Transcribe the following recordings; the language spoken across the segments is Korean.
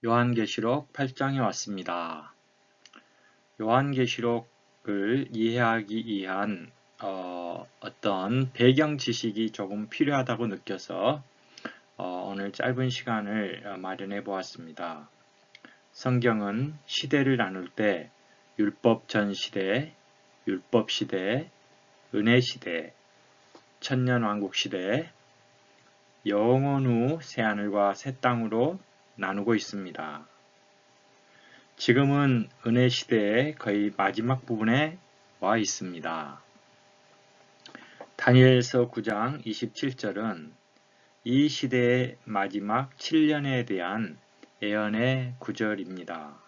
요한계시록 8장에 왔습니다. 요한계시록을 이해하기 위한 어떤 배경 지식이 조금 필요하다고 느껴서 오늘 짧은 시간을 마련해 보았습니다. 성경은 시대를 나눌 때 율법 전 시대, 율법 시대, 은혜 시대, 천년왕국 시대, 영원 후 새하늘과 새 땅으로 나누고 있습니다. 지금은 은혜 시대의 거의 마지막 부분에 와 있습니다. 다니엘서 9장 27절은 이 시대의 마지막 7년에 대한 예언의 구절입니다.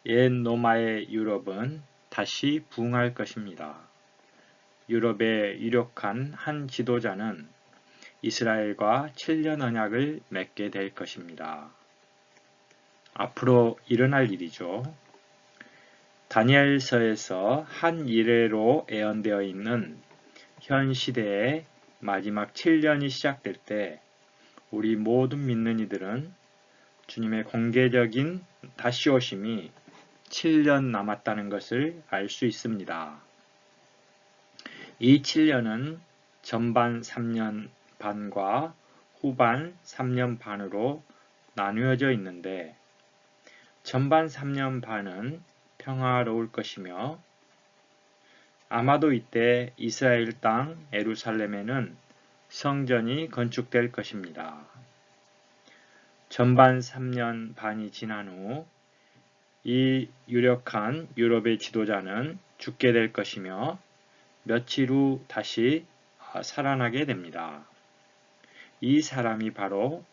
옛 로마의 유럽은 다시 부흥할 것입니다. 유럽의 유력한 한 지도자는 이스라엘과 7년 언약을 맺게 될 것입니다. 앞으로 일어날 일이죠. 다니엘서에서 한 이래로 예언되어 있는 현 시대의 마지막 7년이 시작될 때 우리 모든 믿는 이들은 주님의 공개적인 다시 오심이 7년 남았다는 것을 알 수 있습니다. 이 7년은 전반 3년 반과 후반 3년 반으로 나누어져 있는데 전반 3년 반은 평화로울 것이며 아마도 이때 이스라엘 땅 예루살렘에는 성전이 건축될 것입니다. 전반 3년 반이 지난 후 이 유력한 유럽의 지도자는 죽게 될 것이며 며칠 후 다시 살아나게 됩니다. 이 사람이 바로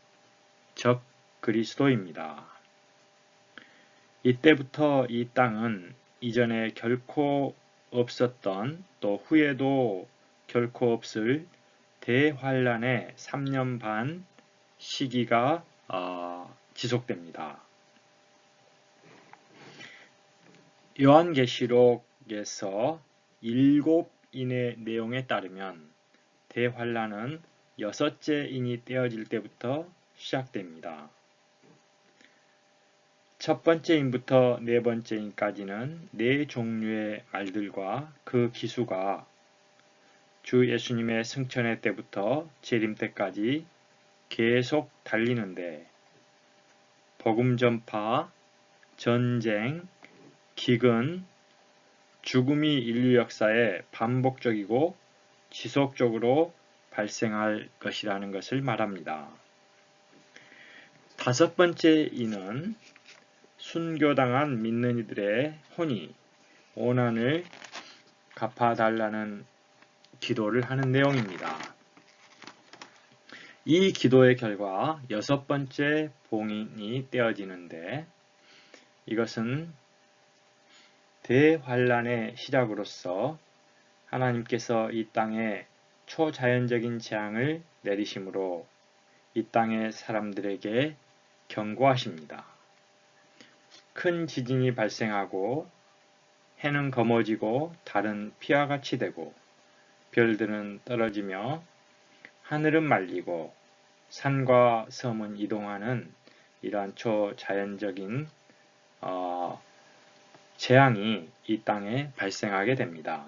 적 그리스도입니다. 이때부터 이 땅은 이전에 결코 없었던 또 후에도 결코 없을 대환란의 3년 반 시기가 지속됩니다. 요한계시록에서 7인의 내용에 따르면 대환란은 6째 인이 떼어질 때부터 시작됩니다. 첫 번째 인부터 네 번째 인까지는 네 종류의 말들과 그 기수가 주 예수님의 승천회 때부터 재림 때까지 계속 달리는데 복음 전파, 전쟁, 기근, 죽음이 인류 역사에 반복적이고 지속적으로 발생할 것이라는 것을 말합니다. 다섯 번째 인은 순교당한 믿는 이들의 혼이 오난을 갚아달라는 기도를 하는 내용입니다. 이 기도의 결과 여섯 번째 봉인이 떼어지는데 이것은 대환란의 시작으로서 하나님께서 이 땅에 초자연적인 재앙을 내리심으로 이 땅의 사람들에게 경고하십니다. 큰 지진이 발생하고 해는 검어지고 달은 피와 같이 되고 별들은 떨어지며 하늘은 말리고 산과 섬은 이동하는 이러한 초자연적인 재앙이 이 땅에 발생하게 됩니다.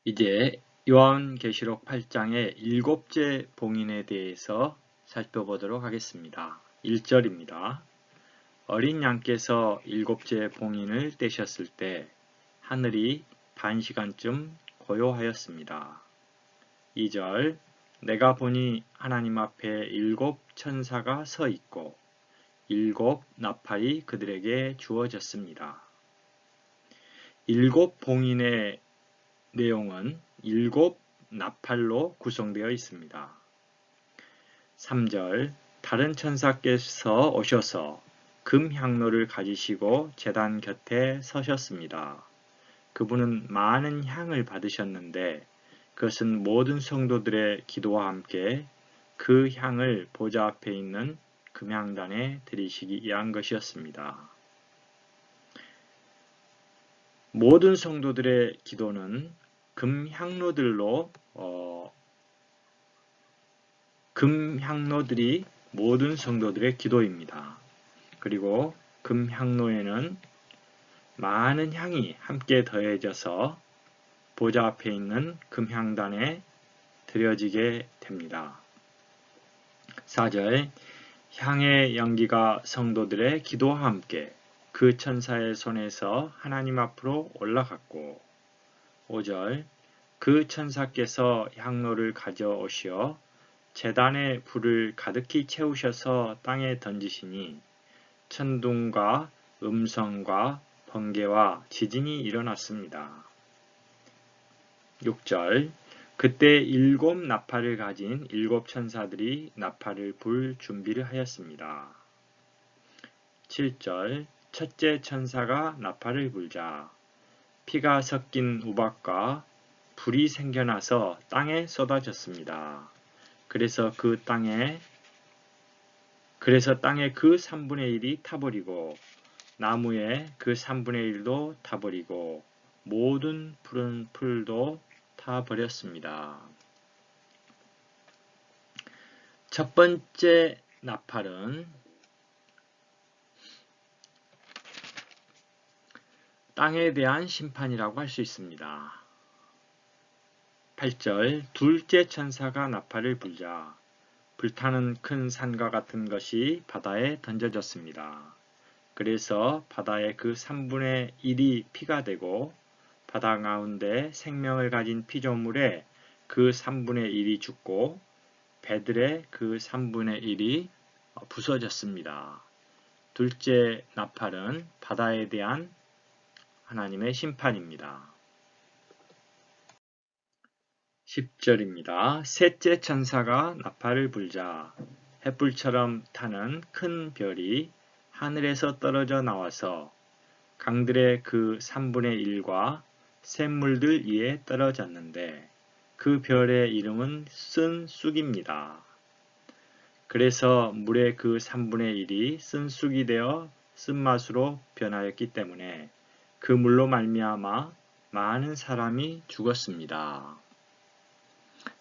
이제 요한계시록 8장의 7째 봉인에 대해서 살펴보도록 하겠습니다. 1절입니다. 어린 양께서 7째 봉인을 떼셨을 때 하늘이 반시간쯤 고요하였습니다. 2절 내가 보니 하나님 앞에 7 천사가 서 있고 7 나팔이 그들에게 주어졌습니다. 7 봉인의 내용은 7 나팔로 구성되어 있습니다. 3절 다른 천사께서 오셔서 금 향로를 가지시고 제단 곁에 서셨습니다. 그분은 많은 향을 받으셨는데 그것은 모든 성도들의 기도와 함께 그 향을 보좌 앞에 있는 금향단에 드리시기 위한 것이었습니다. 모든 성도들의 기도는 금 향로들로 금향로들이 모든 성도들의 기도입니다. 그리고 금향로에는 많은 향이 함께 더해져서 보좌 앞에 있는 금향단에 드려지게 됩니다. 4절 향의 연기가 성도들의 기도와 함께 그 천사의 손에서 하나님 앞으로 올라갔고 5절 그 천사께서 향로를 가져오시어 제단의 불을 가득히 채우셔서 땅에 던지시니 천둥과 음성과 번개와 지진이 일어났습니다. 6절 그때 7 나팔을 가진 7 천사들이 나팔을 불 준비를 하였습니다. 7절 첫째 천사가 나팔을 불자 피가 섞인 우박과 불이 생겨나서 땅에 쏟아졌습니다. 그래서 땅에 그 3분의 1이 타버리고 나무에 그 3분의 1도 타버리고 모든 푸른 풀도 타버렸습니다. 첫 번째 나팔은 땅에 대한 심판이라고 할 수 있습니다. 8절 둘째 천사가 나팔을 불자 불타는 큰 산과 같은 것이 바다에 던져졌습니다. 그래서 바다의 그 3분의 1이 피가 되고 바다 가운데 생명을 가진 피조물의 그 3분의 1이 죽고 배들의 그 3분의 1이 부서졌습니다. 둘째 나팔은 바다에 대한 하나님의 심판입니다. 10절입니다. 셋째 천사가 나팔을 불자 햇불처럼 타는 큰 별이 하늘에서 떨어져 나와서 강들의 그 3분의 1과 샘물들 위에 떨어졌는데 그 별의 이름은 쓴쑥입니다. 그래서 물의 그 3분의 1이 쓴쑥이 되어 쓴맛으로 변하였기 때문에 그 물로 말미암아 많은 사람이 죽었습니다.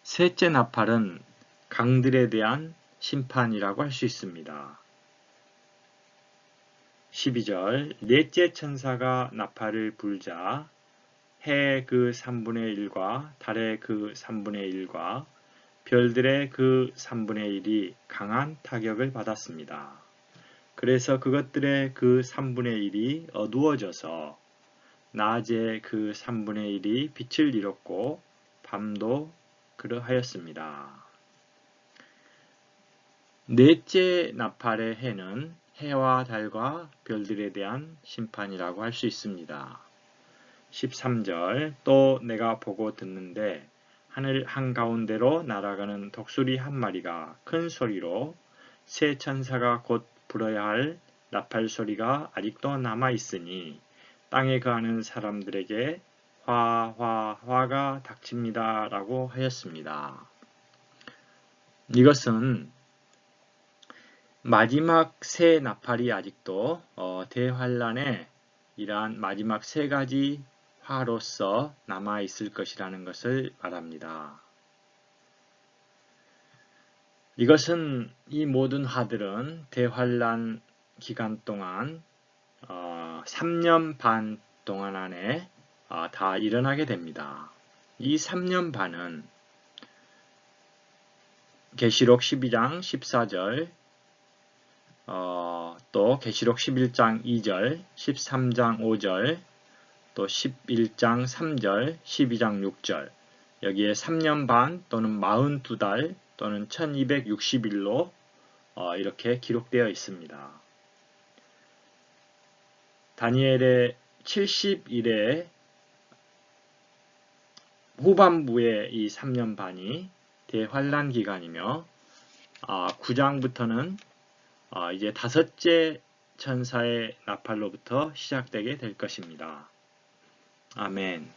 셋째 나팔은 강들에 대한 심판이라고 할 수 있습니다. 12절 넷째 천사가 나팔을 불자 해의 그 3분의 1과 달의 그 3분의 1과 별들의 그 3분의 1이 강한 타격을 받았습니다. 그래서 그것들의 그 3분의 1이 어두워져서 낮에 그 3분의 1이 빛을 잃었고 밤도 그러하였습니다. 넷째 나팔의 해는 해와 달과 별들에 대한 심판이라고 할 수 있습니다. 13절 또 내가 보고 듣는데 하늘 한가운데로 날아가는 독수리 한 마리가 큰 소리로 새 천사가 곧 불어야 할 나팔 소리가 아직도 남아 있으니 땅에 거하는 사람들에게 화가 닥칩니다 라고 하였습니다. 이것은 마지막 세 나팔이 아직도 대환란의 이러한 마지막 세 가지 화로서 남아 있을 것이라는 것을 말합니다. 이것은 이 모든 화들은 대환란 기간 동안 3년 반 동안 안에 다 일어나게 됩니다. 이 3년 반은 계시록 12장 14절 또 계시록 11장 2절 13장 5절 또 11장 3절 12장 6절 여기에 3년 반 또는 42달 또는 1260일로 이렇게 기록되어 있습니다. 다니엘의 70일의 후반부의 이 3년 반이 대환란 기간이며 9장부터는 이제 다섯째 천사의 나팔로부터 시작되게 될 것입니다. 아멘.